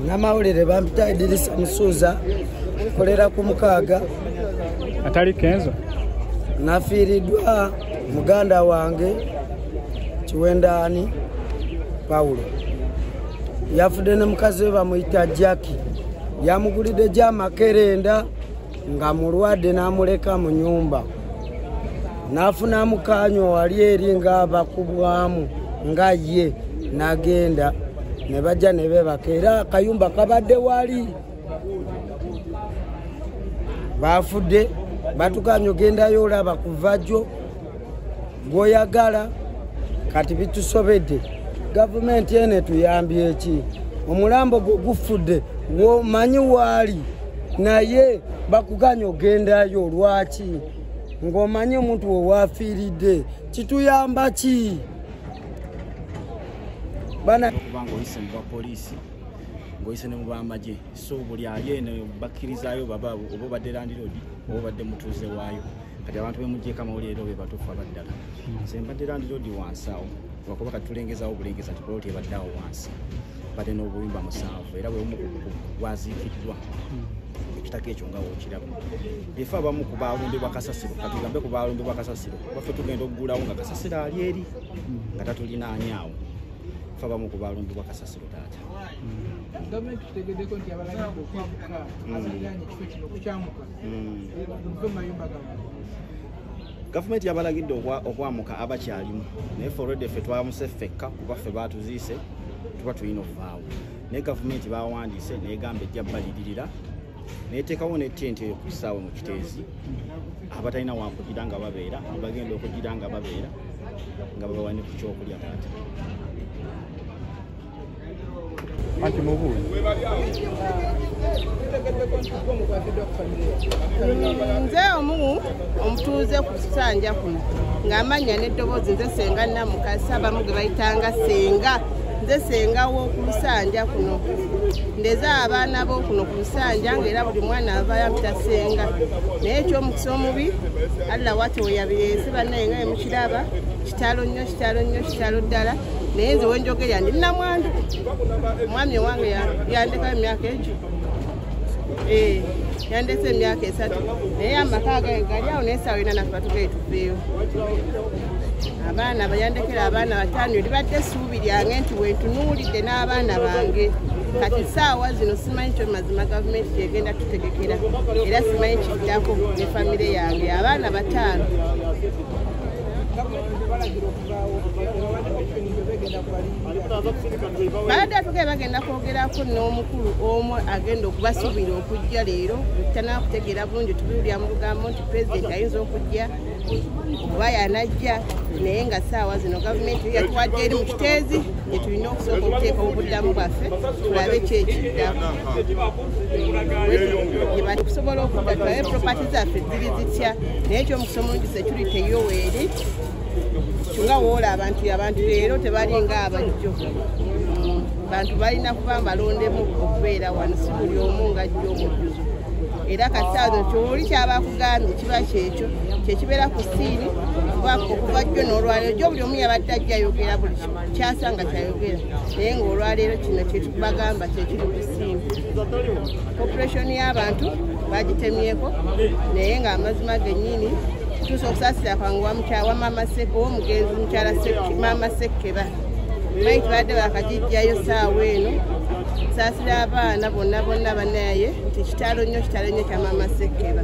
Namawulire bampita Idirisa Musuuza kolera ku Mukaaga atali Kenzo. Nafiiriddwa muganda wange Kiwendaani Paulo. Yafudde ne mukazi we bamuyita Jackie. Yamugulidde gy'amakerenda nga mulwadde n'amuleka mu nyumba. N'afuna mukaanyo wali eri ng'abakubwamu nga ye n'agenda ne bajja ne beebaka era akayumba kabadde wali. Baafudde batugambye ogendayo olaba kuva jjo gw'oyagala kati bitusobedde. Gavumenti ene tuyambye eki? Omulambo gwo gufudde womanyi waali naye bakuganya ogendayo lwaki ng'omanyi omuntu we waafiiridde kituyamba ki? Bana kubanga oyise mu bapoliisi ng'oyise ne mu b'amagye so buli ali eno bakkirizayo baba oba badde landiroodi oba badde mutuuze waayo kati abantu bemuggyeko amawulire be batuufu abaddala nze mbadde landiroodi wansi awo lwakuba kati tulengezawo obulengeza tipoloti ebadde awo wansi badde n'obuyumba 7 era bwebumu bwaziikiddwa ekitaka ekyo nga wookiraba efe abamu ku baalumbibwa kasasiro katugambe ku baalumbibwa kasasiro baffe tugenda okugulawo nga kasasiro ali eri nga tatulinaanyaawo fe abamu ku baalumbibwa kasasiro taata. Gavumenti tutegeddeko nti abalagidde okwamuka abagiranye ekifo kino okukyamuka muve mu mayumba gaabwe. Gavumenti yabalagidde okwamuka abakyalimu naye forward ffe twamuse ffekka kuba ffe baatuziise tuba tulina okuvaawo naye gavumenti bawandiise negamba ejja baliririra neteekawo netenti eyo ku kisaawe mu Kiteezi abatalina wakugira nga babeera abagenda okugira nga babeera nga babawane ku kyokulya taata. Anti mubuuzi nze omutuuze ku Lusanja kuno ng'amanya n'eddoboozi nze Senga Namukasa abamu ge bayitanga Senga nze Senga w'oku Lusanja kuno ndeza abaana b'okuno ku Lusanja ng'era buli mwana ava yampita Senga naye eky'omukisa omubi alla wate we yabireese bannaye nga emukiraba kitalo nnyo ddala naye nze wenjogerya ndi Namwandu omwami wange yandeka emyaka egyo yandese emyaka 3 naye amaka gali awo n'essaawa ina naffe batugee tuveeyo abaana bayandekera abaana 5 libadde essuubi lyange nti wentunuulidde n'abaana bange kati saawa zino simanyi kyo mazima gavumenti kyegenda tutegekera era simanyi kiddako ne famire yange abaana 5. Baada tuge bagenda kwogerako n'omukulu omu agenda okubasuubira okujja leero tanakutegeera bulungi tubiwulira mu lugambo nti pulezidenti ayinza okujja okuba yanajja naye nga saawa zino gavumenti yatuwadde eri mu Kiteezi gye tulina okusooka okuteekawo obuddamu bwaffe tulabe kyekiddako gyebatukusobola okudda tulabe propati zaffe ziri zitya naye ekyomukisa omulungi sekiri teyoweeri nga woola abantu leero tebali ng'abajjo bantu balina kuba balondemu okubeera wano si buli omu nga jjo omujjuzo era kasaazo kyoli kyabakugambye kiba kyekyo kyekibeera ku siini okuva jjo n'olwaleero jjo buli omu yabadde ajja ayogera buli kyasanga kyayogera naye ng'olwaleero kino kyetubagamba kyekiri ku siini population y'abantu bagitemyeko naye ng'amazima gennyini tuso okusasira kwangu wa Mama Seke w'omugenzi mukyala Mama Sekeba maiti badde bakagijjayo saawa eno saasira abaana bonna bannaye nti kitalo nnyo kya Mama Sekeba.